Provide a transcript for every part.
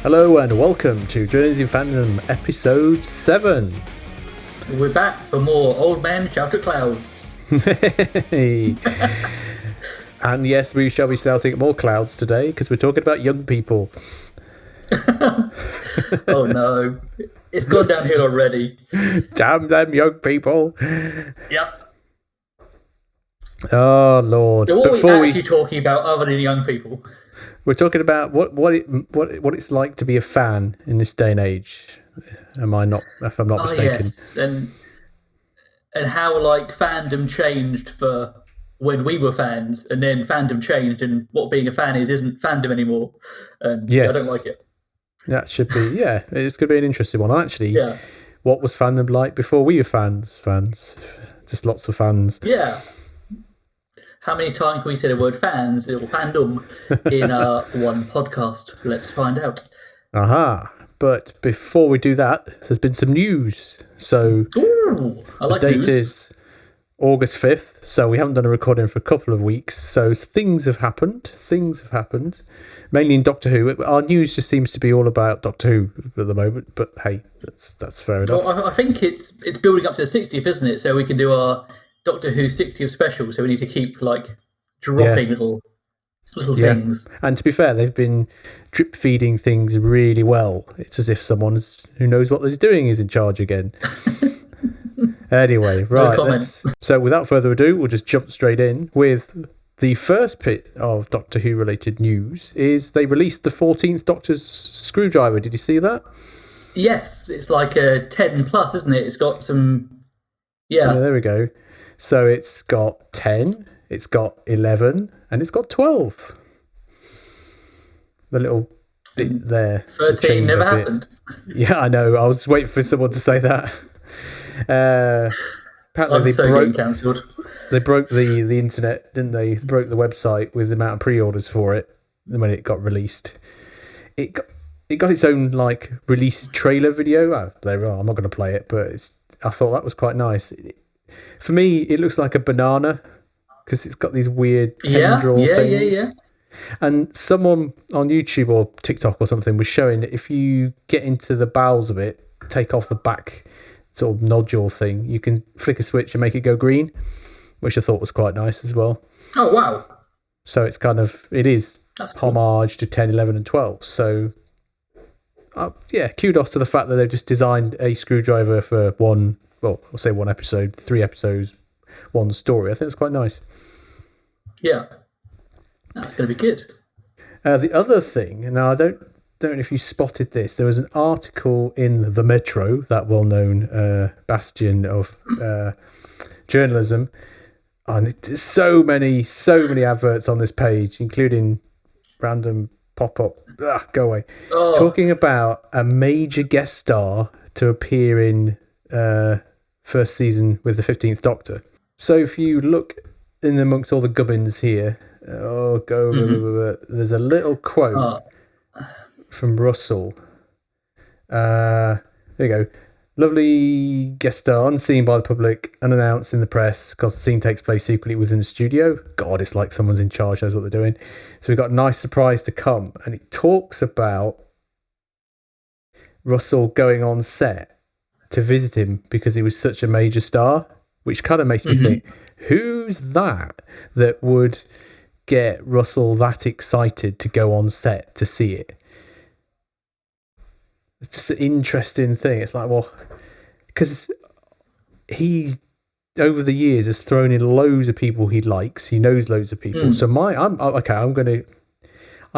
Hello and welcome to Journeys in Fandom episode 7. We're back for more Old Men Shout at Clouds. Hey. And yes, we shall be shouting at more clouds today because we're talking about young people. Oh no, it's gone downhill already. Damn them young people. Yep. Oh Lord. So what are we actually talking about other than young people? We're talking about what it's like to be a fan in this day and age. If I'm not mistaken. Yes. And how like fandom changed for when we were fans, and then fandom changed, and what being a fan isn't fandom anymore. And yes. I don't like it. That should be, yeah. It's going to be an interesting one. Actually, What was fandom like before we were fans? Just lots of fans. Yeah. How many times can we say the word fans or fandom in one podcast? Let's find out. Aha. But before we do that, there's been some news. So I like the date news. is August 5th. So we haven't done a recording for a couple of weeks. So things have happened. Mainly in Doctor Who. Our news just seems to be all about Doctor Who at the moment. But hey, that's fair enough. Well, I think it's building up to the 60th, isn't it? So we can do our Doctor Who 60th special. So we need to keep like dropping little things. And to be fair, they've been drip feeding things really well. It's as if someone who knows what they're doing is in charge again. Anyway, right. So without further ado, we'll just jump straight in with the first bit of Doctor Who related news. Is they released the 14th Doctor's screwdriver. Did you see that? Yes, it's like a 10 plus, isn't it? It's got some. Yeah, there we go. So it's got 10, it's got 11, and it's got 12. The little bit there. 13 never happened. Yeah, I know. I was waiting for someone to say that. Apparently they broke the internet, didn't they? Broke the website with the amount of pre-orders for it when it got released. It got its own like release trailer video. Oh, there we are. I'm not going to play it, but I thought that was quite nice. For me, it looks like a banana because it's got these weird tendril things. Yeah. And someone on YouTube or TikTok or something was showing that if you get into the bowels of it, take off the back sort of nodule thing, you can flick a switch and make it go green, which I thought was quite nice as well. Oh, wow. So it's it is homage to 10, 11 and 12. So, kudos to the fact that they've just designed a screwdriver for one episode, 3 episodes, one story. I think it's quite nice. Yeah. That's going to be good. The other thing, now I don't know if you spotted this, there was an article in the Metro, that well-known bastion of journalism, and there's so many adverts on this page, including random pop-up, go away, talking about a major guest star to appear in first season with the 15th Doctor. So if you look in amongst all the gubbins here, there's a little quote from Russell. There you go. Lovely guest star, unseen by the public, unannounced in the press, because the scene takes place secretly within the studio. God, it's like someone's in charge, knows what they're doing. So we've got a nice surprise to come. And it talks about Russell going on set to visit him because he was such a major star, which kind of makes me think, who's that would get Russell that excited to go on set to see it? It's just an interesting thing. It's like, well, because he over the years has thrown in loads of people he likes. He knows loads of people. So I've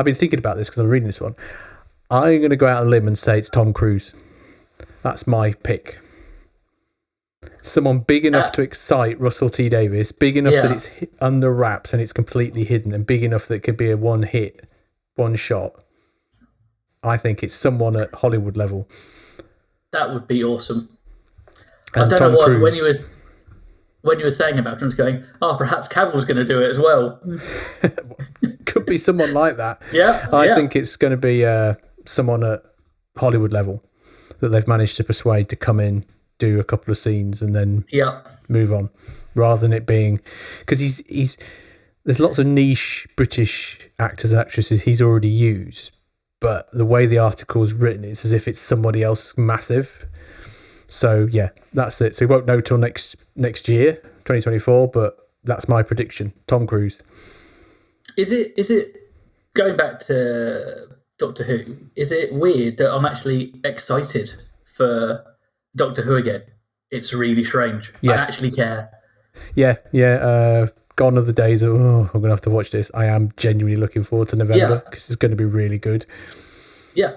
been thinking about this because I'm reading this one. I'm going to go out on a limb and say it's Tom Cruise. That's my pick. Someone big enough to excite Russell T Davies, big enough that it's under wraps and it's completely hidden, and big enough that it could be a one hit, one shot. I think it's someone at Hollywood level. That would be awesome. And I don't Tom know what Cruise. when you were saying about him, I was going, perhaps Cavill's going to do it as well. Could be someone like that. I think it's going to be someone at Hollywood level that they've managed to persuade to come in, do a couple of scenes, and then move on, rather than it being, because he's there's lots of niche British actors and actresses he's already used, but the way the article is written, it's as if it's somebody else massive. So yeah, that's it. So we won't know till next year, 2024. But that's my prediction. Tom Cruise. Is it going back to Doctor Who? Is it weird that I'm actually excited for Doctor Who again? It's really strange. Yes. I actually care. Yeah. Gone are the days of, I'm going to have to watch this. I am genuinely looking forward to November because it's going to be really good. Yeah.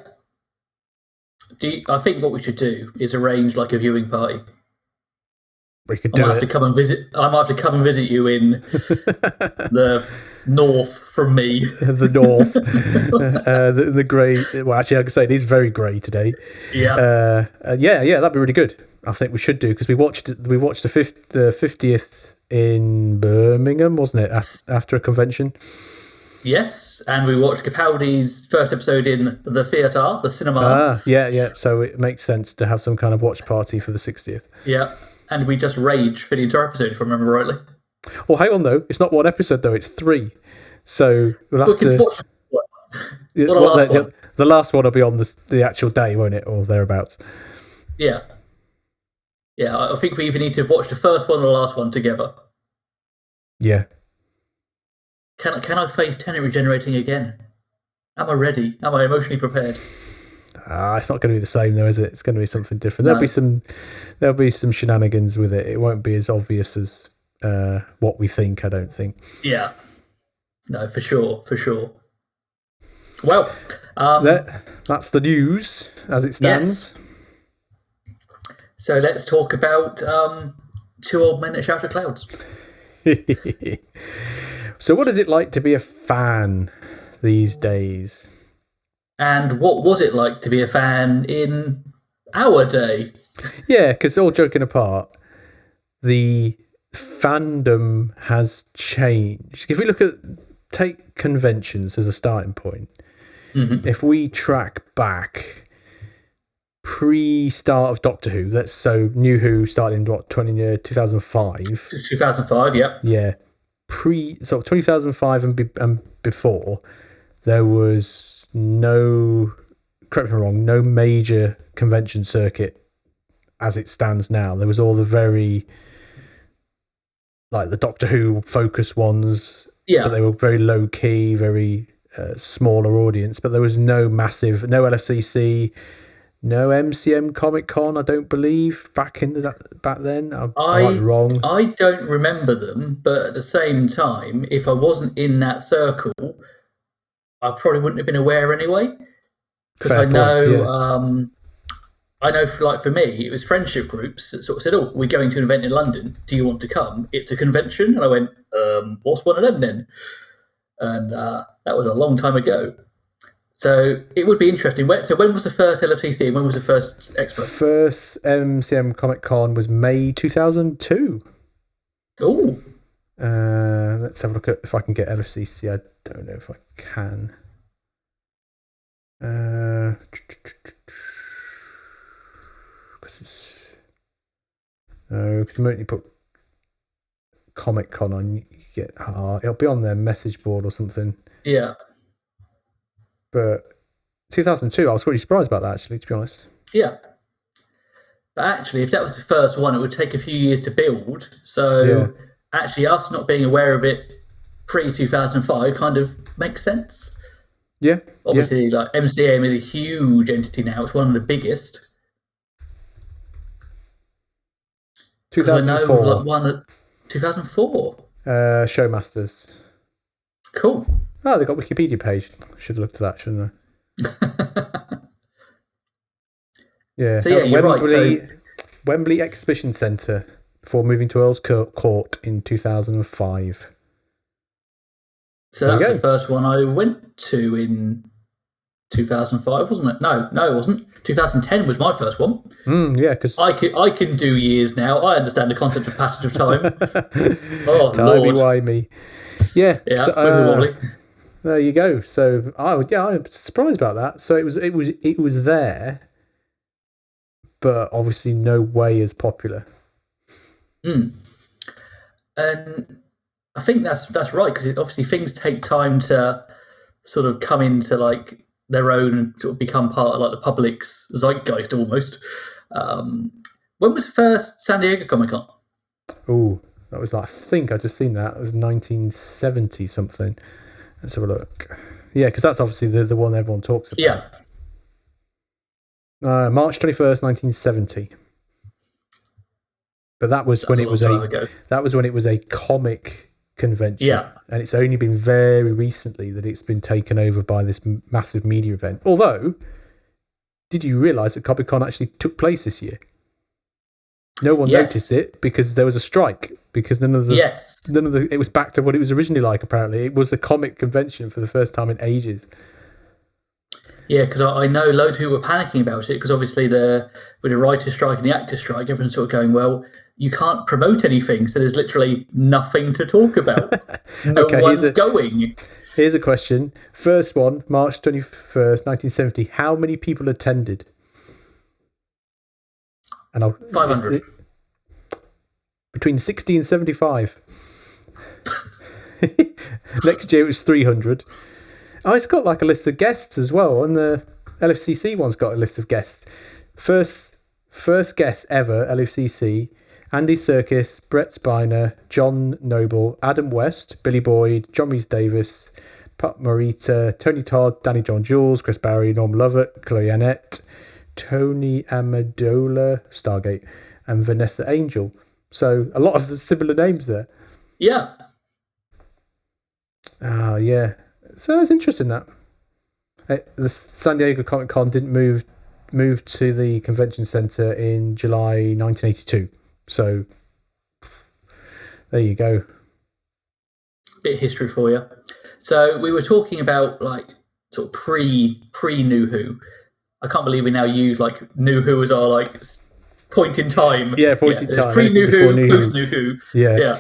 I think what we should do is arrange like a viewing party. We could do it. I might have to come and visit you in the north from me. The north. The grey. Well, actually, I can say it is very grey today. Yeah. Yeah, that'd be really good. I think we should do, because we watched the 50th in Birmingham, wasn't it? After a convention. Yes, and we watched Capaldi's first episode in the theatre, the cinema. Yeah. So it makes sense to have some kind of watch party for the 60th. Yeah, and we just rage for the entire episode, if I remember rightly. Well, hang on though. It's not one episode though. It's 3. So we'll have to watch. The last one will be on the actual day, won't it, or thereabouts? Yeah. Yeah, I think we even need to watch the first one and the last one together. Yeah. Can I face Tenet regenerating again? Am I ready? Am I emotionally prepared? It's not going to be the same though, is it? It's going to be something different. There'll be some shenanigans with it. It won't be as obvious as what we think, I don't think. Yeah. No, for sure. Well, that's the news as it stands. Yes. So let's talk about Two Old Men That Shout at Clouds. So what is it like to be a fan these days? And what was it like to be a fan in our day? Yeah, because all joking apart, the fandom has changed. If we take conventions as a starting point, if we track back pre-start of Doctor Who, so New Who started in 2005. 2005, yeah. Yeah. 2005 and before, there was no, correct me if I'm wrong, no major convention circuit as it stands now. There was all the very, like the Doctor Who focus ones, but they were very low key, very smaller audience. But there was no LFCC, no MCM Comic Con, I don't believe, back then. I might be wrong. I don't remember them, but at the same time, if I wasn't in that circle, I probably wouldn't have been aware anyway. Because I know, for me, it was friendship groups that sort of said, "Oh, we're going to an event in London. Do you want to come? It's a convention." And I went, "What's one of them then?" And that was a long time ago. So it would be interesting. So when was the first LFCC and when was the first Expo? First MCM Comic Con was May 2002. Oh. Let's have a look at if I can get LFCC. I don't know if I can. Because you only put Comic Con on, you get it'll be on their message board or something. Yeah. But 2002, I was really surprised about that, actually, to be honest. Yeah. But actually, if that was the first one, it would take a few years to build. So actually, us not being aware of it pre-2005 kind of makes sense. Yeah. Obviously, like MCM is a huge entity now. It's one of the biggest. 2004. I know 2004. Showmasters. Cool. Oh, they've got a Wikipedia page. Should have looked at that, shouldn't I? Yeah. So you're Wembley, right. Wembley Exhibition Centre before moving to Earl's Court in 2005. So that was the first one I went to in 2005, wasn't it? No, it wasn't. 2010 was my first one. Yeah, because I can do years now. I understand the concept of passage of time. Oh, timey-wimey. Yeah. So, there you go. So I'm surprised about that. So it was there, but obviously no way as popular. And I think that's right, because obviously things take time to sort of come into like their own and sort of become part of like the public's zeitgeist almost. When was the first San Diego Comic-Con? Oh, that was, I think I just seen that. It was 1970 something. Let's have a look. Yeah, because that's obviously the one everyone talks about. Yeah. March 21st, 1970. But that was when it was a comic convention. Yeah. And it's only been very recently that it's been taken over by this massive media event. Although, did you realise that Comic-Con actually took place this year? No one noticed it because there was a strike. Because none of the it was back to what it was originally like. Apparently, it was a comic convention for the first time in ages. Yeah, because I know loads of people were panicking about it because obviously with the writer's strike and the actor's strike, everyone's sort of going, well, you can't promote anything, so there's literally nothing to talk about. No one's going. Here's a question. First one, March 21st, 1970. How many people attended? And 500. Between 60 and 75. Next year it was 300. Oh, it's got like a list of guests as well, and the LFCC one's got a list of guests. First guest ever, LFCC, Andy Serkis, Brett Spiner, John Noble, Adam West, Billy Boyd, John Rhys-Davies, Pat Morita, Tony Todd, Danny John Jules, Chris Barry, Norm Lovett, Chloe Annette, Tony Amendola, Stargate, and Vanessa Angel. So a lot of similar names there. Yeah. Yeah. So it's interesting that the San Diego Comic-Con didn't move to the convention center in July 1982. So there you go. Bit of history for you. So we were talking about like sort of pre New Who. I can't believe we now use like New Who as our like point in time. Yeah, point in time. Pre New Who, post New Who. Yeah.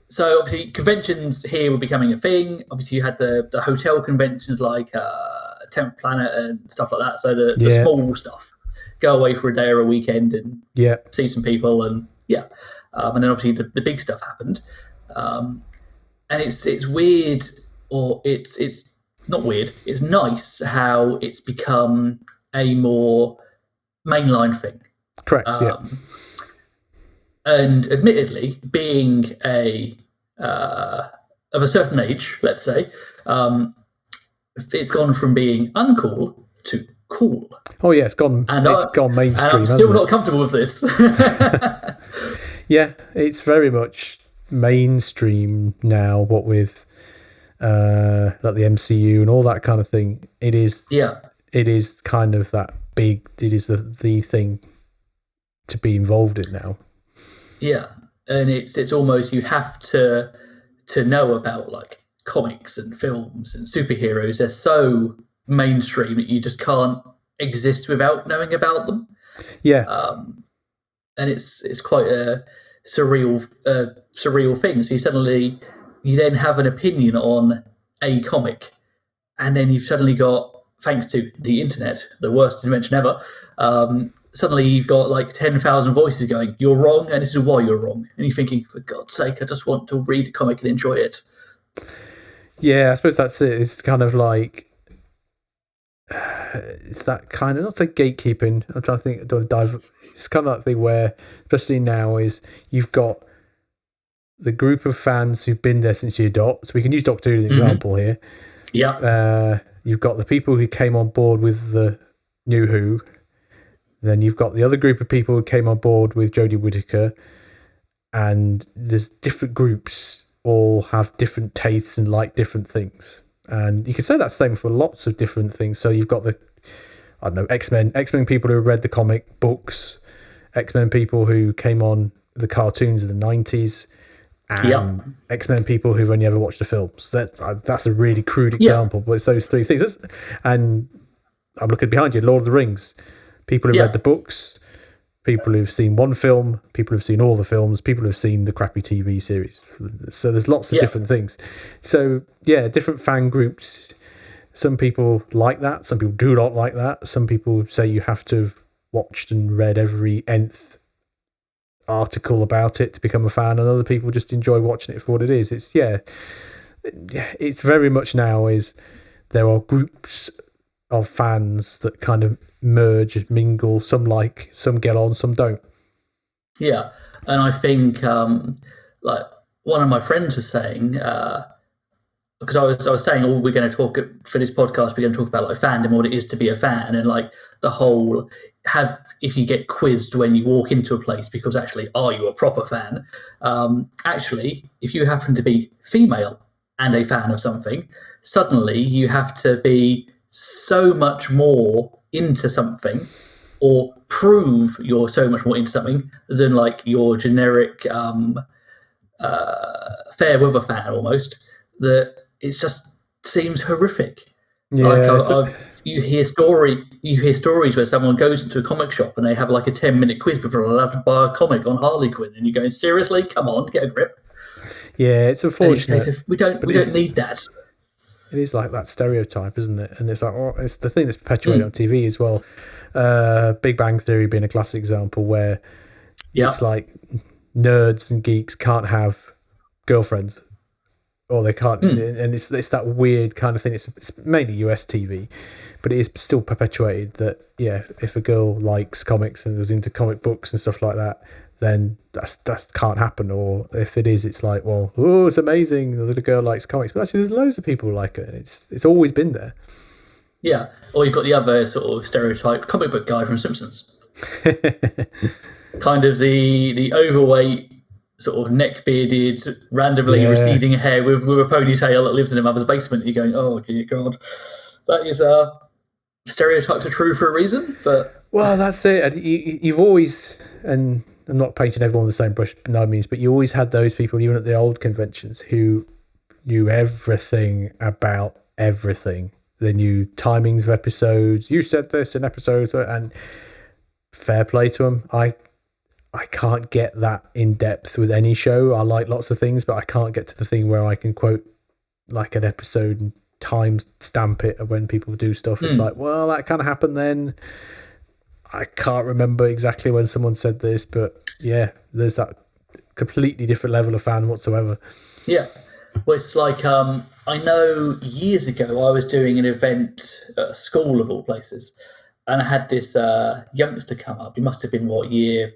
So obviously conventions here were becoming a thing. Obviously you had the hotel conventions like 10th Planet and stuff like that. So the small stuff. Go away for a day or a weekend and see some people and and then obviously the big stuff happened. And it's weird, or it's not weird. It's nice how it's become a more mainline thing. Correct. And admittedly, being of a certain age, let's say, it's gone from being uncool to cool. Oh yeah, it's gone mainstream. And I'm still not comfortable with this. Yeah, it's very much mainstream now. What with like the MCU and all that kind of thing, it is. Yeah, it is kind of that big. It is the thing to be involved in now. Yeah, and it's almost you have to know about like comics and films and superheroes. They're so mainstream that you just can't exist without knowing about them. Yeah, and it's quite a surreal thing. So you then have an opinion on a comic, and then you've suddenly got, thanks to the internet, the worst invention ever, suddenly you've got like 10,000 voices going, you're wrong, and this is why you're wrong. And you're thinking, for God's sake, I just want to read a comic and enjoy it. Yeah, I suppose that's it. It's kind of like, it's that kind of, not say gatekeeping, I'm trying to think, I don't dive. It's kind of that thing where, especially now, is you've got the group of fans who've been there since year dot. So we can use Doctor Who as an example here. Yeah. You've got the people who came on board with the New Who. Then you've got the other group of people who came on board with Jodie Whittaker. And there's different groups, all have different tastes and like different things. And you can say that's the same for lots of different things. So you've got the, I don't know, X-Men people who read the comic books, X-Men people who came on the cartoons of the 90s, and X-Men people who've only ever watched the films. That's a really crude example, but it's those three things. And I'm looking behind you, Lord of the Rings. People who read the books, people who've seen one film, people who've seen all the films, people who've seen the crappy TV series. So there's lots of different things. So yeah, different fan groups. Some people like that. Some people do not like that. Some people say you have to have watched and read every nth article about it to become a fan, and other people just enjoy watching it for what it is. It's very much now is there are groups of fans that kind of merge, mingle. Some like, some get on, some don't. Yeah, and I think like one of my friends was saying, because I was saying, oh, we're going to talk for this podcast. We're going to talk about like fandom, what it is to be a fan, and like the whole if you get quizzed when you walk into a place because actually, are you a proper fan? Actually, if you happen to be female and a fan of something, suddenly you have to be so much more into something, or prove you're so much more into something than like your generic fair weather fan almost, that it just seems horrific. Yeah, like you hear stories where someone goes into a comic shop and they have like a 10-minute quiz before they're allowed to buy a comic on Harley Quinn, and you're going, seriously, come on, get a grip. Yeah, it's unfortunate. We don't need that. It is like that stereotype, isn't it? And it's like, it's the thing that's perpetuated on TV as well. Big Bang Theory being a classic example where it's like nerds and geeks can't have girlfriends, or they can't, and it's that weird kind of thing. It's mainly US TV, but it is still perpetuated that if a girl likes comics and was into comic books and stuff like that, then that can't happen. Or if it is, it's like, well, oh, it's amazing the little girl likes comics, but actually there's loads of people who like it, and it's always been there. Yeah, or you've got the other sort of stereotype comic book guy from Simpsons. Kind of the overweight, sort of neck-bearded, randomly receding hair with a ponytail that lives in a mother's basement. You're going, oh, dear God. That is stereotypes are true for a reason. But well, that's it. You've always, and I'm not painting everyone with the same brush, by no means, but you always had those people, even at the old conventions, who knew everything about everything. They knew timings of episodes. You said this in episodes, and fair play to them. I can't get that in depth with any show. I like lots of things, but I can't get to the thing where I can quote like an episode and time stamp it when people do stuff. It's like, well, that kind of happened then. I can't remember exactly when someone said this, but yeah, there's that completely different level of fan whatsoever. Yeah. Well, it's like, I know years ago I was doing an event at a school of all places, and I had this youngster come up. He must have been, year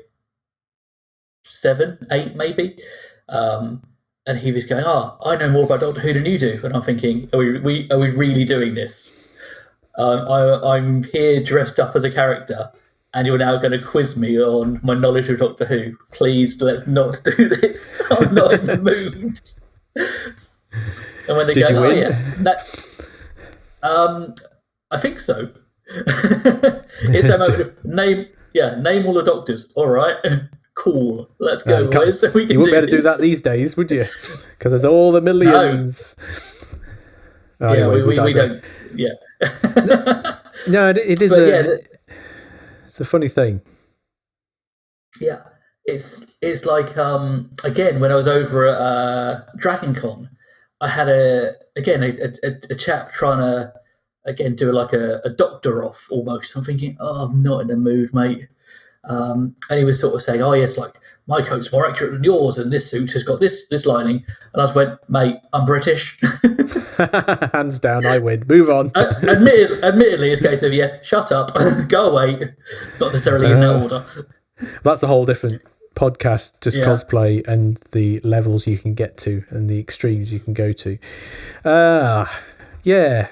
7, 8 maybe? And he was going, I know more about Doctor Who than you do. And I'm thinking, are we really doing this? I'm here dressed up as a character, and you're now going to quiz me on my knowledge of Doctor Who. Please, let's not do this. I'm not in the mood. And when they Did go, you win? I think so. It's a moment of name all the doctors. All right, cool. Let's go, boys. So you wouldn't be able to do that these days, would you? Because there's all the millions. No. Anyway, we don't. Yeah. No, it is. It's a funny thing. Yeah. It's like again, when I was over at Dragon Con, I had a chap trying to do like a doctor off almost. I'm thinking, I'm not in the mood, mate. And he was sort of saying, oh yes, like my coat's more accurate than yours, and this suit has got this lining. And I just went, mate, I'm British. Hands down, I win. Move on. Admittedly, it's a case of yes, shut up, go away. Not necessarily in that order. That's a whole different podcast, just cosplay and the levels you can get to and the extremes you can go to. Yeah.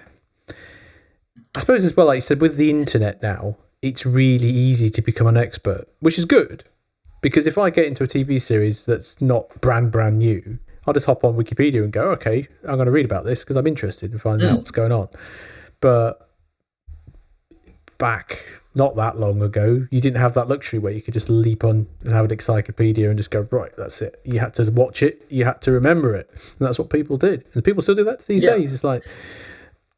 I suppose as well, like you said, with the internet now, it's really easy to become an expert, which is good. Because if I get into a TV series that's not brand new, I'll just hop on Wikipedia and go, okay, I'm going to read about this because I'm interested in finding out what's going on. But back not that long ago, you didn't have that luxury where you could just leap on and have an encyclopedia and just go, right, that's it. You had to watch it, you had to remember it. And that's what people did. And people still do that these days. It's like,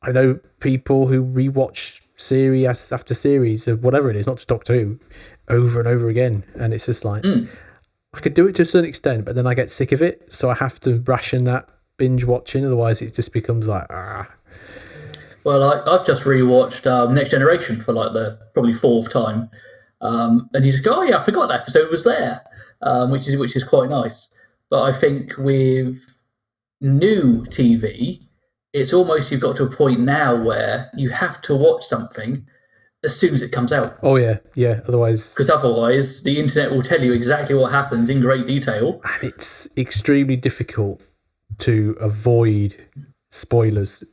I know people who rewatch series after series of whatever it is, not just Doctor Who, over and over again. And it's just like, I could do it to a certain extent, but then I get sick of it. So I have to ration that binge watching. Otherwise, it just becomes like, Well, I've just rewatched Next Generation for like the probably 4th time, and you just go, "Oh yeah, I forgot that episode was there," which is quite nice. But I think with new TV, it's almost you've got to a point now where you have to watch something as soon as it comes out. Oh yeah. Otherwise, the internet will tell you exactly what happens in great detail, and it's extremely difficult to avoid spoilers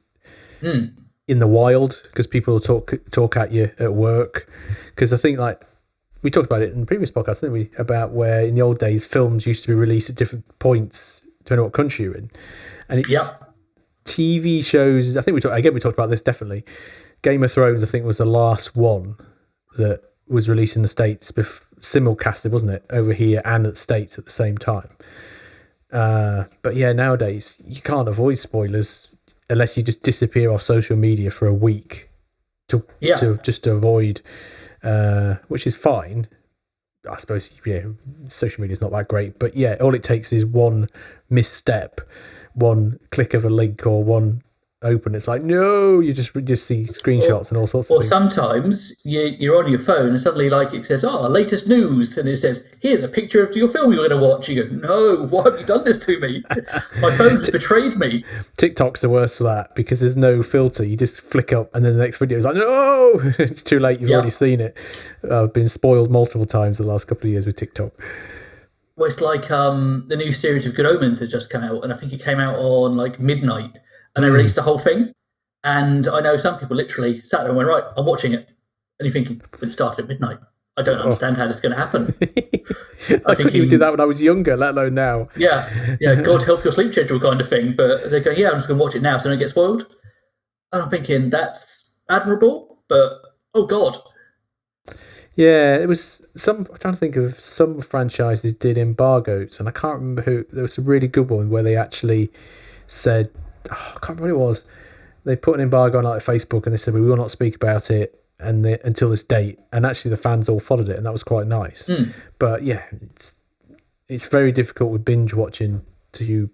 in the wild, because people will talk at you at work. Because I think, like, we talked about it in the previous podcast, didn't we? About where in the old days films used to be released at different points depending on what country you're in, and it's TV shows. I think we talked about this definitely. Game of Thrones, I think, was the last one that was released in the States, simulcasted, wasn't it, over here and at the States at the same time. But yeah, nowadays you can't avoid spoilers unless you just disappear off social media for a week to avoid, which is fine. I suppose social media is not that great, but yeah, all it takes is one misstep, one click of a link, or one open. It's like, no, you just see screenshots and all sorts of things. Or sometimes you're on your phone and suddenly, like, it says, latest news, and it says, here's a picture of your film you're going to watch. You go, no, why have you done this to me? My phone's betrayed me. TikTok's the worst for that, because there's no filter. You just flick up and then the next video is like, no, it's too late, you've already seen it. I've been spoiled multiple times the last couple of years with TikTok. Well, it's like the new series of Good Omens has just come out, and I think it came out on like midnight, and they released the whole thing. And I know some people literally sat there and went, right, I'm watching it. And you're thinking, but it started at midnight. I don't understand how this is going to happen. I couldn't even do that when I was younger, let alone now. Yeah, God help your sleep schedule kind of thing. But they go, I'm just going to watch it now so I don't get spoiled. And I'm thinking, that's admirable, but oh God. Yeah, it was I'm trying to think of some franchises did embargoes, and I can't remember who. There was a really good one where they actually said, I can't remember what it was. They put an embargo on like Facebook, and they said, we will not speak about it until this date. And actually the fans all followed it, and that was quite nice. But yeah, it's very difficult with binge watching to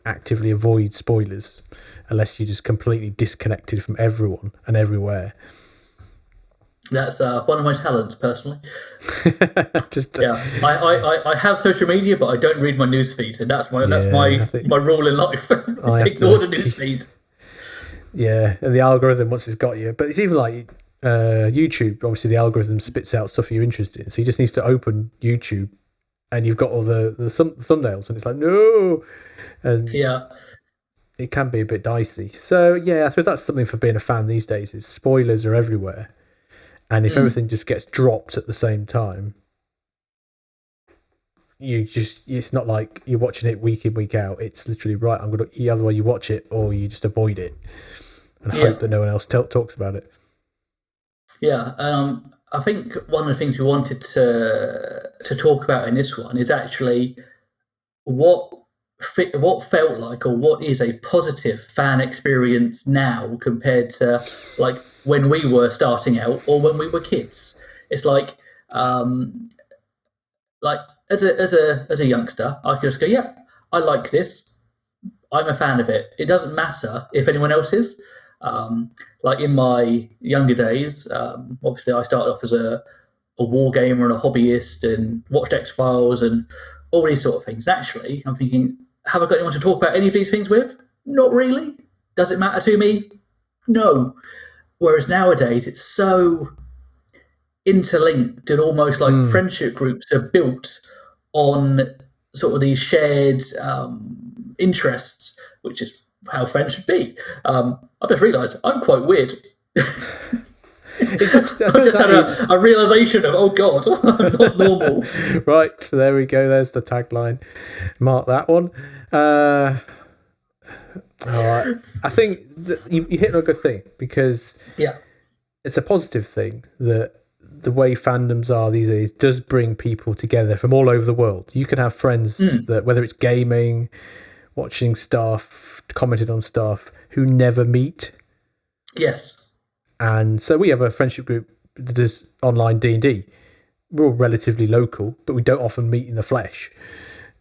actively avoid spoilers unless you're just completely disconnected from everyone and everywhere. That's one of my talents, personally. I have social media, but I don't read my newsfeed, and that's my rule in life. Ignore the newsfeed. Yeah, and the algorithm, once it's got you. But it's even like YouTube. Obviously, the algorithm spits out stuff you're interested in, so you just need to open YouTube, and you've got all the thumbnails, and it's like, no. And it can be a bit dicey. So yeah, I suppose that's something for being a fan these days. Is spoilers are everywhere. And if everything just gets dropped at the same time, it's not like you're watching it week in, week out. It's literally, right, either way you watch it or you just avoid it and hope that no one else talks about it. Yeah. I think one of the things we wanted to talk about in this one is actually what felt like, or what is a positive fan experience now compared to like when we were starting out or when we were kids. It's like as a youngster, I could just go, yeah, I like this. I'm a fan of it. It doesn't matter if anyone else is. Like in my younger days, obviously I started off as a war gamer and a hobbyist and watched X-Files and all these sort of things. Naturally, I'm thinking, have I got anyone to talk about any of these things with? Not really. Does it matter to me? No. Whereas nowadays it's so interlinked and almost like friendship groups are built on sort of these shared interests, which is how friends should be. I've just realised I'm quite weird. I just had a realisation of, oh God, I'm not normal. Right, so there we go. There's the tagline. Mark that one. All right. I think that you hit on a good thing, because it's a positive thing that the way fandoms are these days does bring people together from all over the world. You can have friends that, whether it's gaming, watching stuff, commented on stuff, who never meet. Yes. And so we have a friendship group that does online D&D. We're all relatively local, but we don't often meet in the flesh.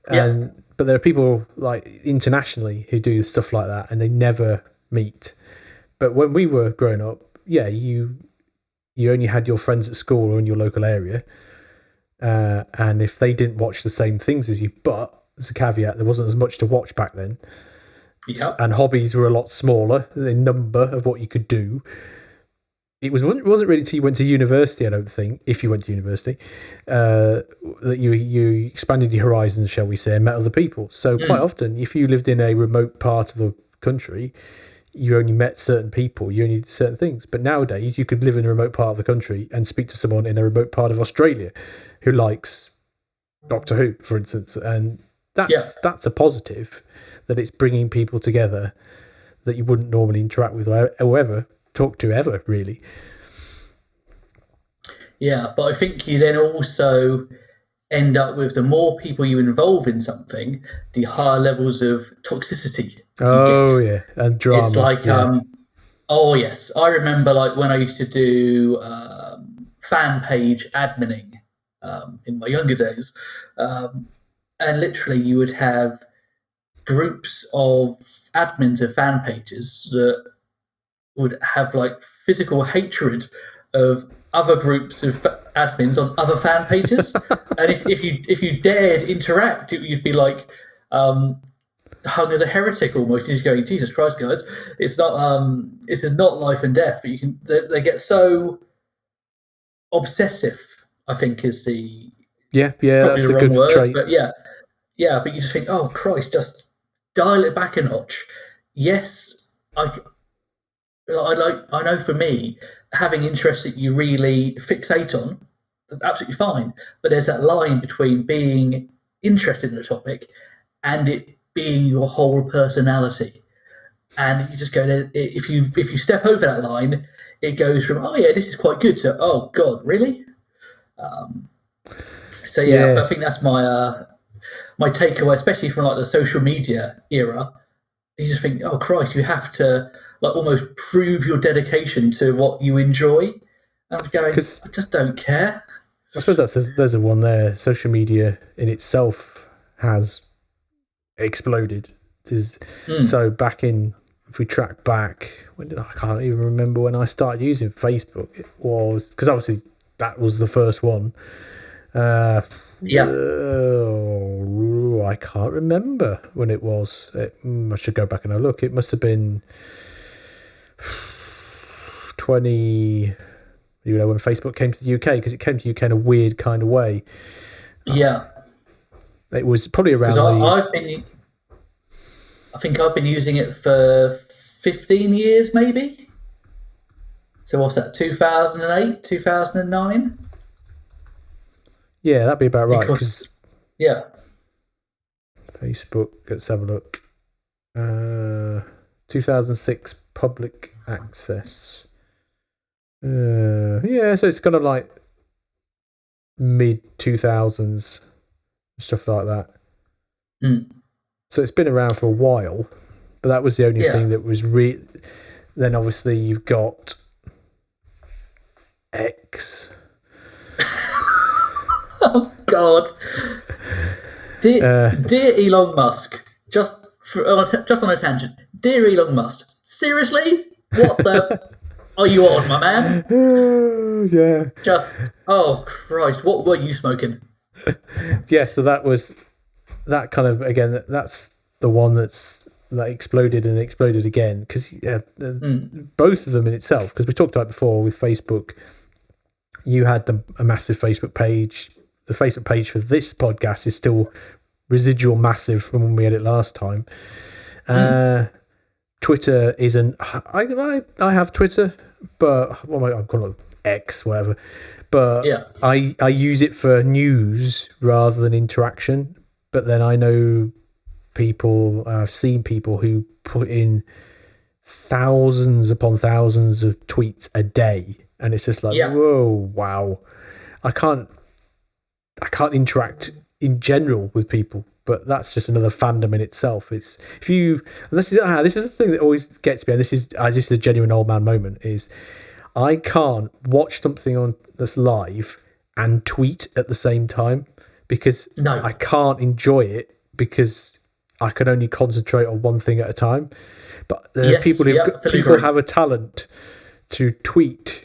But there are people like internationally who do stuff like that, and they never meet. But when we were growing up, you only had your friends at school or in your local area, and if they didn't watch the same things as you, but as a caveat, there wasn't as much to watch back then. Yep. and hobbies were a lot smaller in number of what you could do. It wasn't really until you went to university, I don't think, if you went to university, that you expanded your horizons, shall we say, and met other people. So quite often, if you lived in a remote part of the country, you only met certain people, you only did certain things. But nowadays, you could live in a remote part of the country and speak to someone in a remote part of Australia who likes Doctor Who, for instance. And that's a positive, that it's bringing people together that you wouldn't normally interact with or ever talk to ever, really. Yeah, but I think you then also end up with, the more people you involve in something, the higher levels of toxicity you get. And drama. It's like, oh yes, I remember like when I used to do fan page adminning in my younger days, and literally you would have groups of admins of fan pages that would have like physical hatred of other groups of admins on other fan pages, and if you dared interact, you'd be like hung as a heretic almost. You're just going, Jesus Christ, guys, it's not this is not life and death. But they get so obsessive, I think is the that's the good word, trait. but but you just think, oh Christ, just dial it back a notch. Yes, I know for me, having interests that you really fixate on, that's absolutely fine. But there's that line between being interested in a topic and it being your whole personality. And you just go there, if you step over that line, it goes from, oh yeah, this is quite good, to, oh God, really? I think that's my my takeaway, especially from like the social media era. You just think, oh Christ, you have to like almost prove your dedication to what you enjoy. And I'm going, I just don't care. I suppose there's a one there. Social media in itself has exploded. So back in, if we track back, I can't even remember when I started using Facebook. It was, because obviously that was the first one. I can't remember when it was. I should go back and have a look. It must have been 20, when Facebook came to the UK, because it came to the UK in a weird kind of way. It was probably around. I think I've been using it for 15 years, maybe. So what's that? 2008, 2009. Yeah, that'd be about right. Facebook. Let's have a look. 2006 public access. So it's kind of like mid 2000s, stuff like that. So it's been around for a while, but that was the only thing that was Then obviously you've got X. Oh God, dear Elon Musk. Just on a tangent, dear Elon Musk. Seriously, what the are you on, my man? Oh Christ, what were you smoking? So that was that kind of, again, that's the one that exploded and exploded again, because both of them in itself, because we talked about before with Facebook, you had a massive Facebook page. The Facebook page for this podcast is still residual massive from when we had it last time. Twitter isn't. I have Twitter, but I'm calling it X, whatever. But I use it for news rather than interaction. But then I know people. I've seen people who put in thousands upon thousands of tweets a day, and it's just like, whoa, wow! I can't interact in general with people, but that's just another fandom in itself. This is the thing that always gets me, and this is a genuine old man moment, is I can't watch something that's live and tweet at the same time, because I can't enjoy it, because I can only concentrate on one thing at a time. But there are people who have a talent to tweet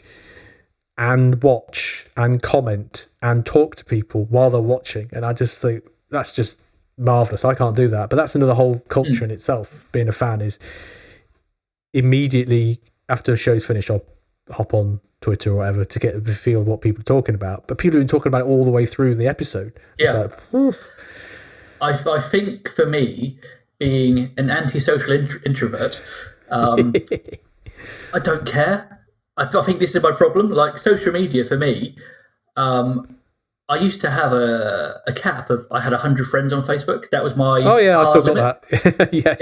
and watch and comment and talk to people while they're watching, and I just think that's just marvelous. I can't do that, but that's another whole culture in itself. Being a fan is immediately after the show's finished, I'll hop on Twitter or whatever to get a feel of what people are talking about. But people have been talking about it all the way through the episode. Yeah. I think for me, being an antisocial introvert, I don't care. I think this is my problem. Like social media for me, I used to have a cap of I had 100 friends on Facebook. That was my I still got that. Yes.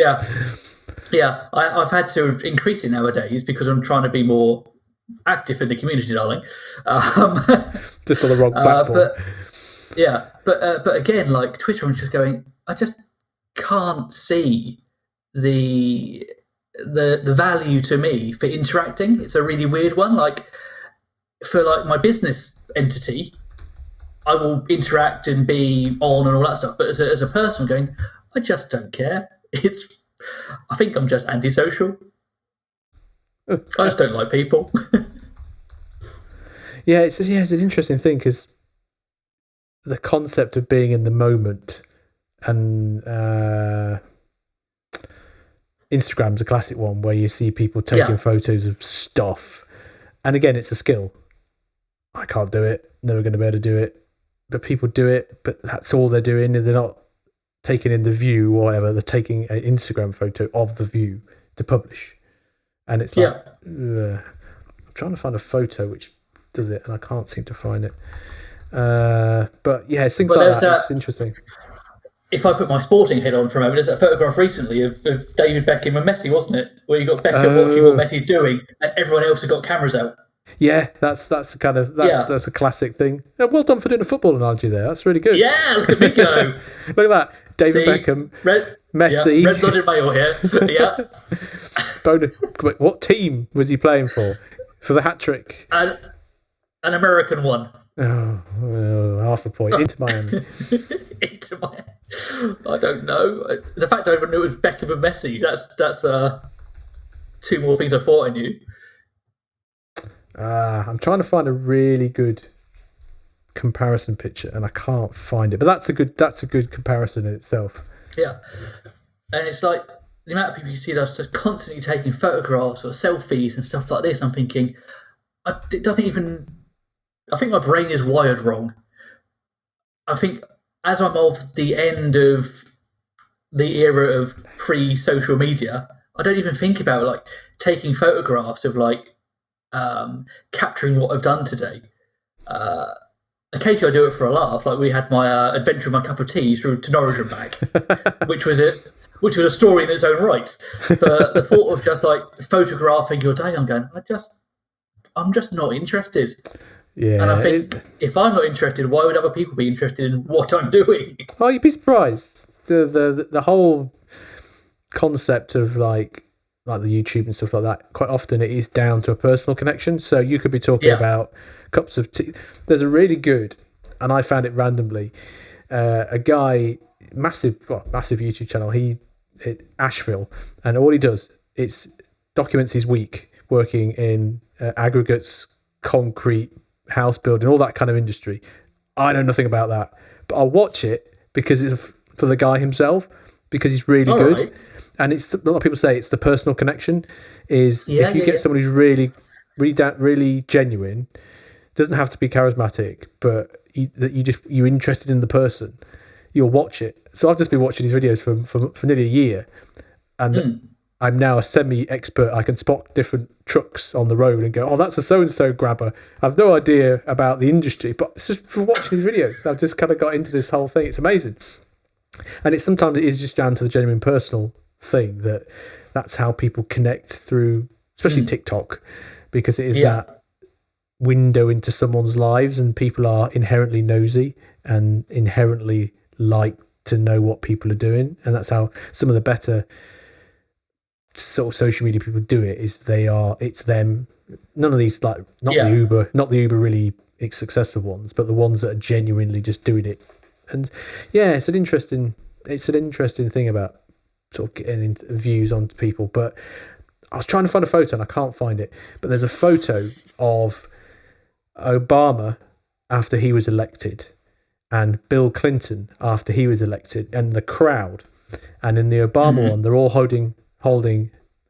Yeah. I've had to increase it nowadays because I'm trying to be more active in the community, darling. Just on the wrong platform. But again, like Twitter, I'm just going. I just can't see the value to me for interacting. It's a really weird one. Like for like my business entity, I will interact and be on and all that stuff. But as a person, I'm going, I just don't care. I think I'm just antisocial. I just don't like people. It's an interesting thing because the concept of being in the moment and Instagram's a classic one where you see people taking photos of stuff. And again, it's a skill. I can't do it. Never going to be able to do it. But people do it, but that's all they're doing. And they're not taking in the view or whatever. They're taking an Instagram photo of the view to publish. And it's like, I'm trying to find a photo which does it, and I can't seem to find it. But yeah, it's things like that. It's interesting. If I put my sporting head on for a moment, there's a photograph recently of David Beckham and Messi, wasn't it? Where you got Beckham watching what Messi's doing, and everyone else had got cameras out. Yeah, that's a classic thing. Yeah, well done for doing a football analogy there. That's really good. Yeah, look at me go. Look at that, David Beckham, Messi, red-blooded male here. Yeah. What team was he playing for? For the hat trick? An American one. Oh, half a point. Inter Miami. Inter Miami. I don't know. The fact I even knew it was Beckham and Messi. That's two more things I thought I knew. I'm trying to find a really good comparison picture, and I can't find it. But that's a good comparison in itself. Yeah, and it's like the amount of people you see that are constantly taking photographs or selfies and stuff like this. I'm thinking, it doesn't even. I think my brain is wired wrong. I think as I'm of the end of the era of pre-social media, I don't even think about like taking photographs of like capturing what I've done today. Occasionally I do it for a laugh. Like we had my adventure of my cup of tea through to Norwich and back, which was a story in its own right. But the thought of just like photographing your day, I'm going, I'm just not interested. Yeah, and I think if I'm not interested, why would other people be interested in what I'm doing? Oh, you'd be surprised. The whole concept of like the YouTube and stuff like that, quite often it is down to a personal connection. So you could be talking about cups of tea. There's a really good, and I found it randomly, a guy, massive YouTube channel, Asheville, and all he does, documents his week working in aggregates, concrete, house building, all that kind of industry. I know nothing about that, but I'll watch it because it's for the guy himself, because he's really good. Right. And it's a lot of people say it's the personal connection. If you get someone who's really genuine, doesn't have to be charismatic, but you're interested in the person, you'll watch it. So I've just been watching these videos for nearly a year, and I'm now a semi-expert. I can spot different trucks on the road and go, oh, that's a so-and-so grabber. I've no idea about the industry, but it's just for watching these videos. I've just kind of got into this whole thing. It's amazing. And sometimes it is just down to the genuine personal thing that's how people connect through, especially TikTok, because it is that window into someone's lives, and people are inherently nosy and inherently like to know what people are doing. And that's how some of the better sort of social media people do it, it's them. None of these, like not the Uber really successful ones, but the ones that are genuinely just doing it. And it's an interesting thing about sort of getting views on people. But I was trying to find a photo and I can't find it, but there's a photo of Obama after he was elected, and Bill Clinton after he was elected, and the crowd. And in the Obama one, they're all holding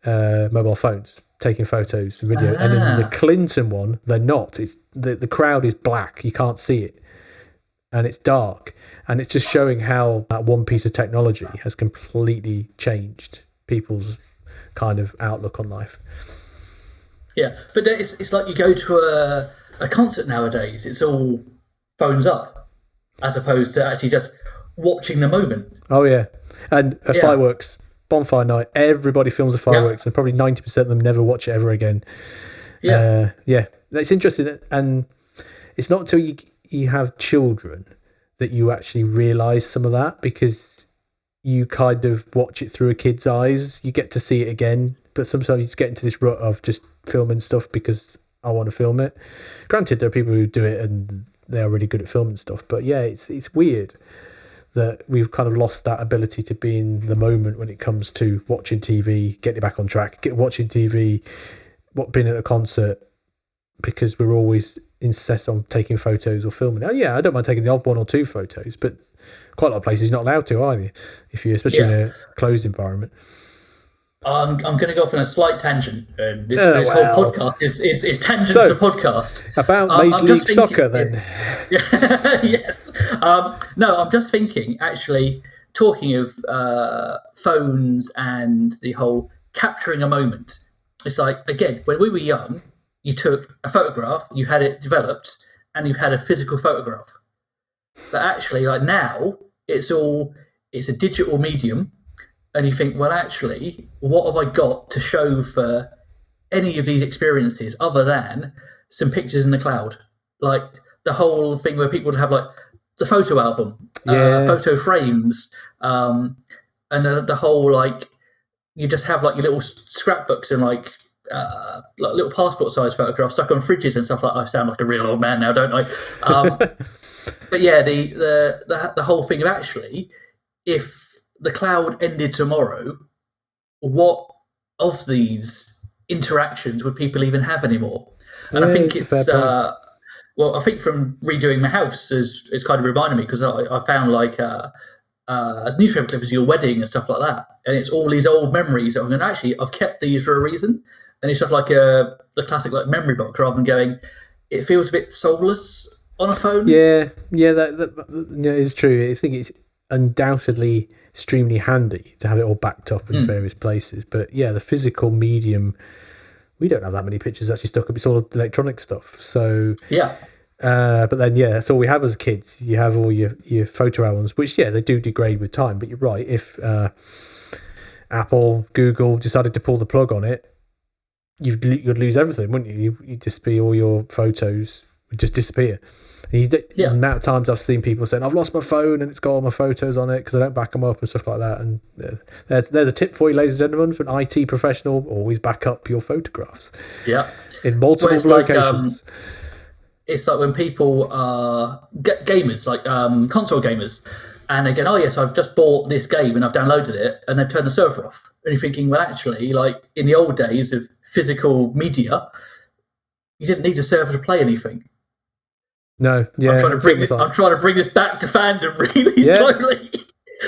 mobile phones, taking photos and video. And in the Clinton one, they're not. It's the crowd is black. You can't see it. And it's dark. And it's just showing how that one piece of technology has completely changed people's kind of outlook on life. Yeah, but it's like you go to a concert nowadays, it's all phones up, as opposed to actually just watching the moment. Oh, yeah. And fireworks, bonfire night, everybody films the fireworks, and probably 90% of them never watch it ever again. Yeah. It's interesting. And it's not until you have children that you actually realise some of that, because you kind of watch it through a kid's eyes. You get to see it again, but sometimes you just get into this rut of just filming stuff because I want to film it. Granted, there are people who do it and they are really good at filming stuff, but yeah, it's weird that we've kind of lost that ability to be in the moment when it comes to watching TV, getting it back on track, watching TV, being at a concert, because we're always incessant on taking photos or filming. Oh yeah, I don't mind taking the odd one or two photos, but quite a lot of places you're not allowed to, are you? If you, especially in a closed environment. I'm going to go off on a slight tangent. This whole podcast is tangents of podcast. About Major League Soccer, then. Yes. No, I'm just thinking, actually, talking of phones and the whole capturing a moment. It's like, again, when we were young, you took a photograph, you had it developed, and you had a physical photograph. But actually, like now, it's a digital medium. And you think, well, actually, what have I got to show for any of these experiences other than some pictures in the cloud? Like the whole thing where people would have like the photo album, photo frames, and the whole, like, you just have like your little scrapbooks and like little passport size photographs stuck on fridges and stuff like that. I sound like a real old man now, don't I? But yeah, the whole thing of actually, if the cloud ended tomorrow, what of these interactions would people even have anymore? And I think it's I think from redoing my house is kind of reminding me, because I found like newspaper clippings of your wedding and stuff like that, and it's all these old memories. And actually, I've kept these for a reason, and it's just like the classic like memory box, rather than going. It feels a bit soulless on a phone. Yeah, that is true. I think it's undoubtedly extremely handy to have it all backed up in various places, but yeah, the physical medium, we don't have that many pictures actually stuck up. It's all electronic stuff. So but then that's all we have as kids. You have all your photo albums, which they do degrade with time, but you're right, if Apple, Google decided to pull the plug on it, you'd lose everything, wouldn't you? You'd just be, all your photos would just disappear. And the amount of times I've seen people saying, I've lost my phone and it's got all my photos on it because I don't back them up and stuff like that. And there's a tip for you, ladies and gentlemen, for an IT professional: always back up your photographs. Yeah, in multiple locations. It's like when people are gamers, like console gamers, and they go, "Oh yes, I've just bought this game and I've downloaded it," and they've turned the server off. And you're thinking, well, actually, like in the old days of physical media, you didn't need a server to play anything. No, I'm trying to bring this back to fandom really slowly,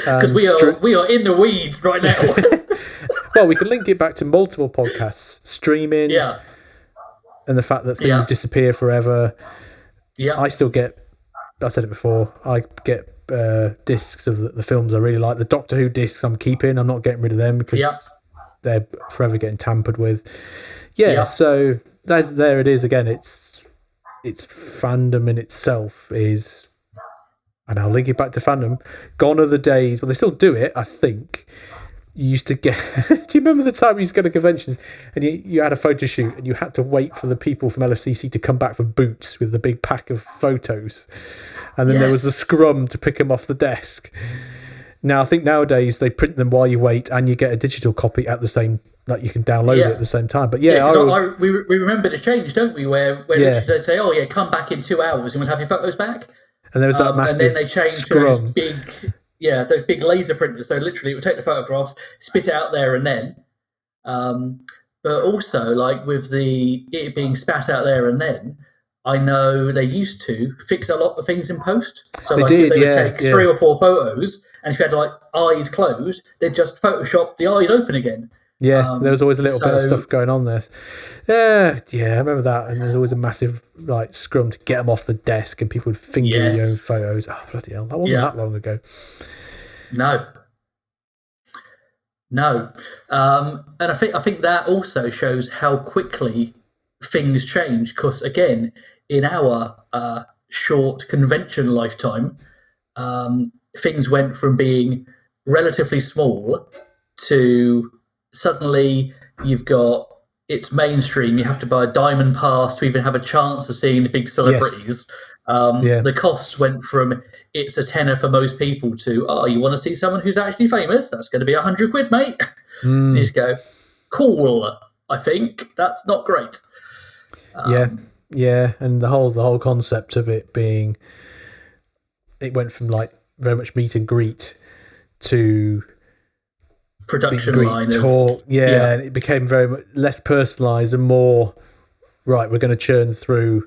because we are in the weeds right now. Well, we can link it back to multiple podcasts, streaming, and the fact that things disappear forever. Yeah, I still get. I said it before. I get discs of the films I really like. The Doctor Who discs I'm keeping. I'm not getting rid of them because they're forever getting tampered with. So there it is again. It's fandom in itself is, and I'll link it back to fandom. Gone are the days, well, they still do it, I think. You used to get, do you remember the time you used to go to conventions and you had a photo shoot and you had to wait for the people from LFCC to come back from Boots with the big pack of photos, and then there was a scrum to pick them off the desk. Now I think nowadays they print them while you wait, and you get a digital copy at the same, like you can download it at the same time. But we remember the change, don't we? Where they say, "Oh yeah, come back in 2 hours and we'll have your photos back." And there was that massive, and then they changed scrum. to those big laser printers. So literally, it would take the photograph, spit it out there, and then. But also, like with it being spat out there and then, I know they used to fix a lot of things in post. So they would take 3 or 4 photos, and if you had like eyes closed, they'd just Photoshop the eyes open again. Yeah, there was always a little bit of stuff going on there. Yeah, I remember that. And there's always a massive like scrum to get them off the desk, and people would finger their own photos. Oh bloody hell, that wasn't that long ago. No, and I think that also shows how quickly things change. Because again, in our short convention lifetime, things went from being relatively small to suddenly it's mainstream. You have to buy a diamond pass to even have a chance of seeing the big celebrities. The costs went from it's a tenner for most people to you want to see someone who's actually famous? That's going to be £100, mate. You just go, cool. I think that's not great. And the whole concept of it being, it went from like very much meet and greet to production line talk, and it became very much less personalised and more right. We're going to churn through,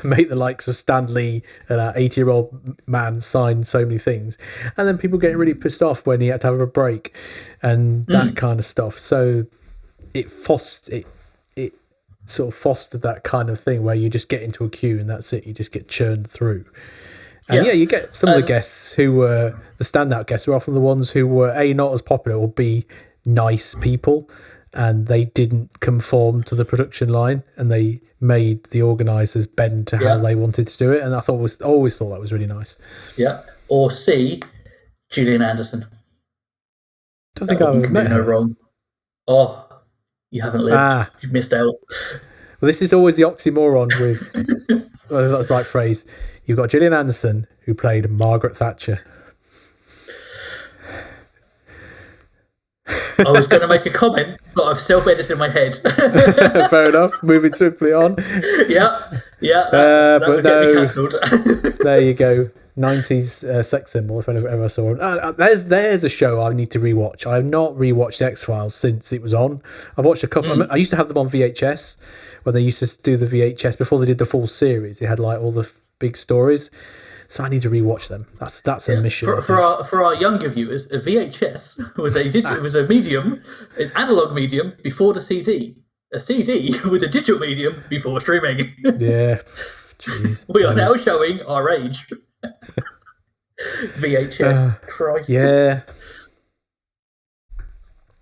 make the likes of Stan Lee and our 80-year-old man sign so many things, and then people getting really pissed off when he had to have a break and that kind of stuff. So it sort of fostered that kind of thing where you just get into a queue and that's it. You just get churned through. And you get some of the guests who were the standout guests were often the ones who were A, not as popular, or B, nice people, and they didn't conform to the production line, and they made the organisers bend to how they wanted to do it. And I always thought that was really nice. Yeah. Or C, Gillian Anderson. Don't think I would met her. No wrong. Oh, you haven't lived. You've missed out. Well, this is always the oxymoron with that's the right phrase. You've got Gillian Anderson, who played Margaret Thatcher. I was going to make a comment, but I've self-edited in my head. Fair enough. Moving swiftly on. That would get me cancelled. There you go. 90s sex symbol, if I ever saw it. There's a show I need to rewatch. I have not rewatched X-Files since it was on. I've watched a couple. I used to have them on VHS when they used to do the VHS before they did the full series. They had like all the big stories, so I need to rewatch them. That's a mission for our younger viewers. A VHS was was a medium, it's analog medium before the CD. A CD was a digital medium before streaming. Yeah, jeez. We are now showing our age. VHS, Christ. Yeah.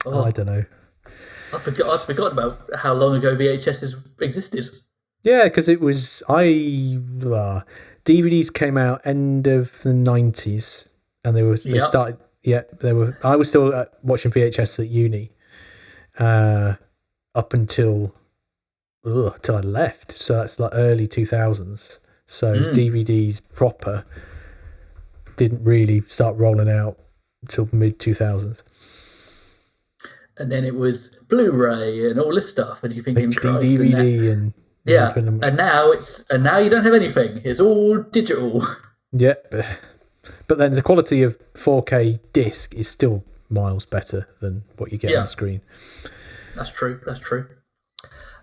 I don't know. I forgot about how long ago VHS existed. Yeah, because it was DVDs came out end of the 90s, and they started. Yeah, they were. I was still watching VHS at uni, up until I left. So that's like early 2000s. So DVDs proper didn't really start rolling out until mid 2000s. And then it was Blu-ray and all this stuff, and you thinking DVD and. Yeah, and now you don't have anything. It's all digital. Yeah, but then the quality of 4K disc is still miles better than what you get on the screen. That's true.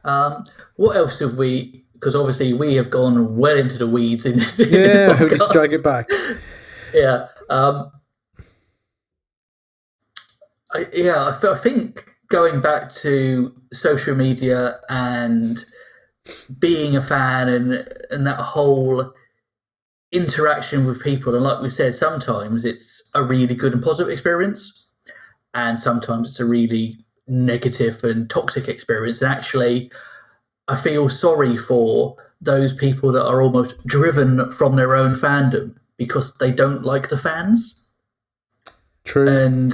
What else have we? Because obviously we have gone well into the weeds in this. Yeah, we'll just drag it back. Yeah, I think going back to social media and being a fan and that whole interaction with people, and like we said, sometimes it's a really good and positive experience, and sometimes it's a really negative and toxic experience. And actually, I feel sorry for those people that are almost driven from their own fandom because they don't like the fans. True. And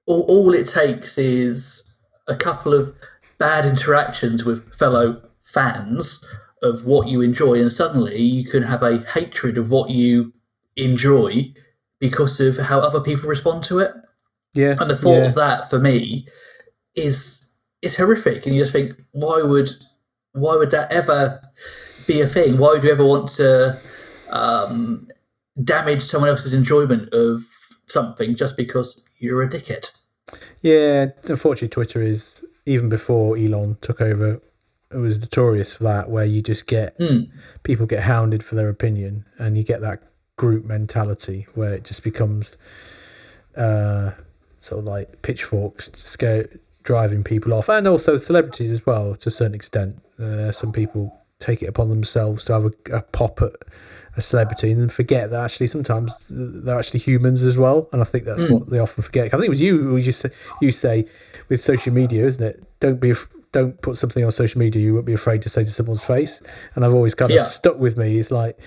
all it takes is a couple of bad interactions with fellow fans of what you enjoy, and suddenly you can have a hatred of what you enjoy because of how other people respond to it. Yeah. And the thought of that for me is horrific. And you just think, why would that ever be a thing? Why would you ever want to damage someone else's enjoyment of something just because you're a dickhead? Yeah, unfortunately Twitter is, even before Elon took over, was notorious for that, where you just get people get hounded for their opinion, and you get that group mentality where it just becomes sort of like pitchforks driving people off, and also celebrities as well to a certain extent. Some people take it upon themselves to have a pop at a celebrity and then forget that actually sometimes they're actually humans as well. And I think that's what they often forget. I think it was you say with social media, isn't it? Don't put something on social media you won't be afraid to say to someone's face. And I've always kind of stuck with me. It's like,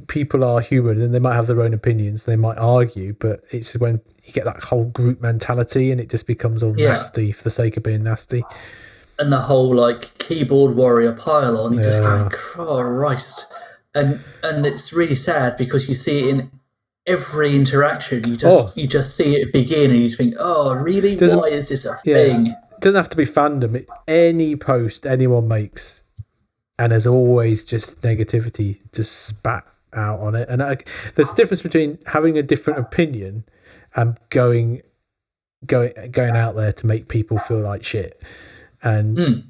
people are human and they might have their own opinions, they might argue, but it's when you get that whole group mentality and it just becomes all nasty for the sake of being nasty. And the whole like keyboard warrior pile on, you just going, Christ. And it's really sad because you see it in every interaction. You just see it begin and you think, oh really? Why is this a thing? It doesn't have to be fandom. Any post anyone makes, and there's always just negativity just spat out on it. And there's a difference between having a different opinion and going out there to make people feel like shit. And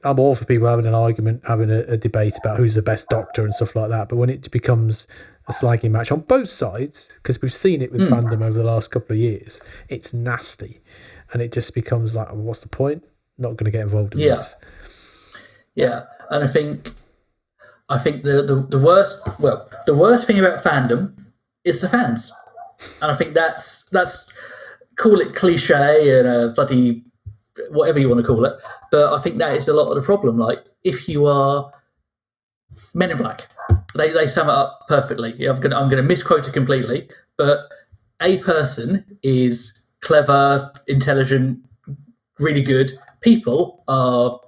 I'm all for people having an argument, having a debate about who's the best doctor and stuff like that. But when it becomes a slagging match on both sides, because we've seen it with fandom over the last couple of years, it's nasty. And it just becomes like, well, what's the point? Not going to get involved in this. Yeah. And I think the worst thing about fandom is the fans. And I think that's call it cliche and a bloody whatever you want to call it, but I think that is a lot of the problem. Like if you are Men in Black, they sum it up perfectly. I'm gonna misquote it completely, but a person is clever, intelligent, really good. People are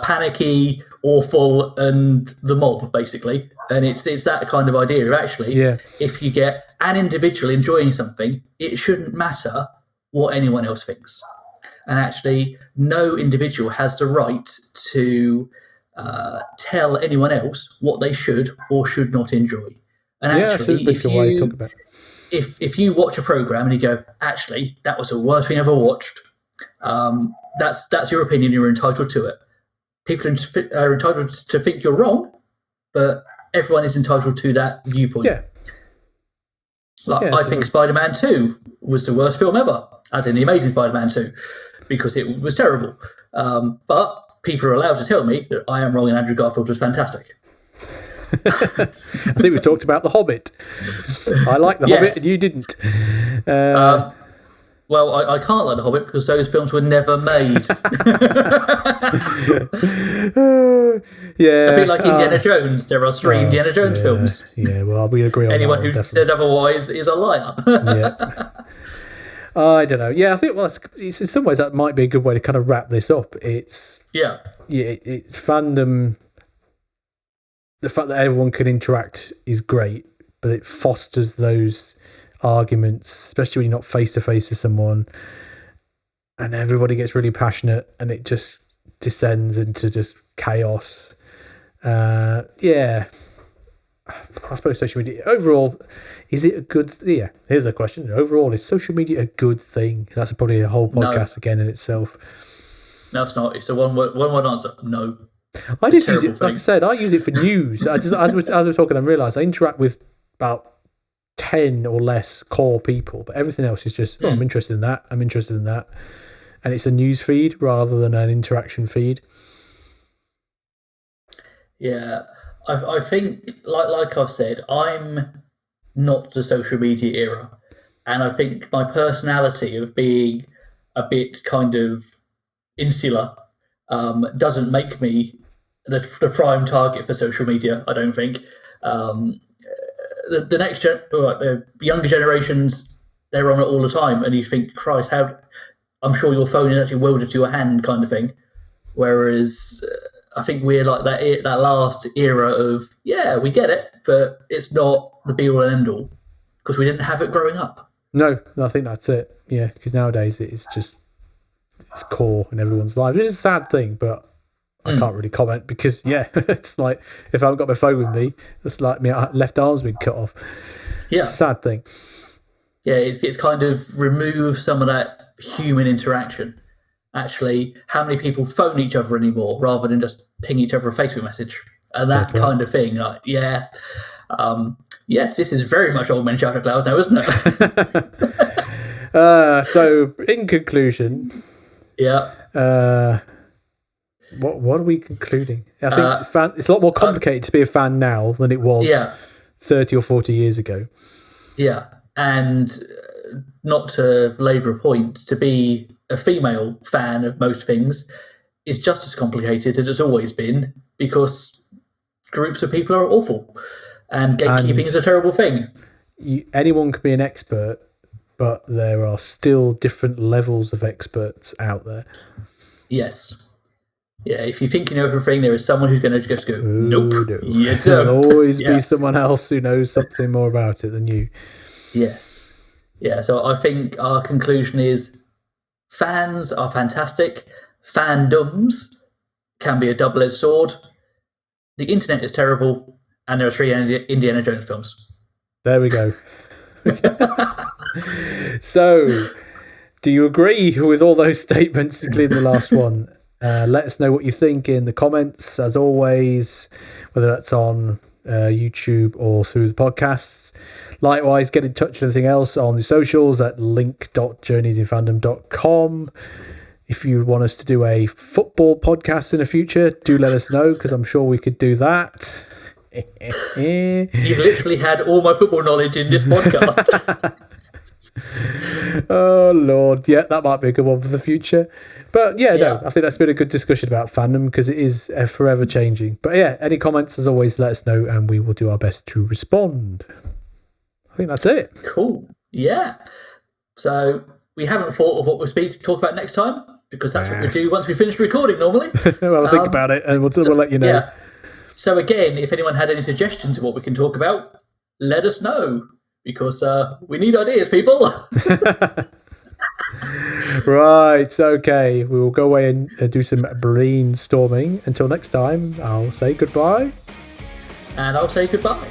panicky, awful, and the mob basically. And it's that kind of idea of actually, if you get an individual enjoying something, it shouldn't matter what anyone else thinks. And actually, no individual has the right to tell anyone else what they should or should not enjoy. And actually, if you watch a program and you go, actually, that was the worst thing I ever watched, that's your opinion. You're entitled to it. People are entitled to think you're wrong, but everyone is entitled to that viewpoint. I think Spider-Man 2 was the worst film ever, as in The Amazing Spider-Man 2. Because it was terrible. But people are allowed to tell me that I am wrong and Andrew Garfield was fantastic. I think we talked about The Hobbit. I like The Hobbit and you didn't. Well, I can't like The Hobbit because those films were never made. A bit like Indiana Jones. There are 3 Indiana Jones films. Yeah, well, we agree on anyone that. Anyone who says otherwise is a liar. I don't know. Yeah, I think it's in some ways that might be a good way to kind of wrap this up. It's fandom. The fact that everyone can interact is great, but it fosters those arguments, especially when you're not face to face with someone, and everybody gets really passionate, and it just descends into just chaos. I suppose social media overall, is it a good? Yeah, here's a question. Overall, is social media a good thing? That's probably a whole podcast again in itself. No, it's not. It's a one word answer. No. I just use it. Like I said, I use it for news. As we're talking, I realised I interact with about 10 or less core people, but everything else is just I'm interested in that. I'm interested in that, and it's a news feed rather than an interaction feed. Yeah. I think, like I've said, I'm not the social media era. And I think my personality of being a bit kind of insular doesn't make me the prime target for social media, I don't think. The next the younger generations, they're on it all the time. And you think, Christ, I'm sure your phone is actually welded to your hand kind of thing. Whereas... I think we're like that last era of, we get it, but it's not the be-all and end-all because we didn't have it growing up. No, I think that's it. Yeah, because nowadays it's core in everyone's life. It's a sad thing, but I can't really comment because, it's like if I haven't got my phone with me, it's like my left arm's been cut off. Yeah. It's a sad thing. Yeah, it's kind of removed some of that human interaction. actually how many people phone each other anymore rather than just ping each other a Facebook message and that kind of thing. Like, yes, this is very much old men shout at clouds now, isn't it? So, in conclusion, what are we concluding? I think it's a lot more complicated to be a fan now than it was 30 or 40 years ago. Yeah, and not to labour a point, to be a female fan of most things is just as complicated as it's always been, because groups of people are awful and gatekeeping is a terrible thing. Anyone can be an expert, but there are still different levels of experts out there. Yes. Yeah, if you think you know everything, there is someone who's going to just go, nope, you don't. There'll always be someone else who knows something more about it than you. Yes. Yeah, so I think our conclusion is fans are fantastic. Fandoms can be a double-edged sword. The internet is terrible, and there are 3 Indiana Jones films. There we go. So, do you agree with all those statements, including the last one? Let us know what you think in the comments, as always, whether that's on YouTube or through the podcasts. Likewise, get in touch with anything else on the socials at link.journeysinfandom.com. If you want us to do a football podcast in the future, do let us know, because I'm sure we could do that. You've literally had all my football knowledge in this podcast. Oh Lord, yeah, that might be a good one for the future. But no, I think that's been a good discussion about fandom, because it is forever changing. But any comments, as always, let us know and we will do our best to respond. I think that's it. Cool. Yeah. So we haven't thought of what we'll talk about next time, because that's what we do once we finish recording normally. Well, I'll think about it and we'll let you know. Yeah. So again, if anyone had any suggestions of what we can talk about, let us know, because we need ideas, people. Right, okay. We will go away and do some brainstorming. Until next time, I'll say goodbye. And I'll say goodbye.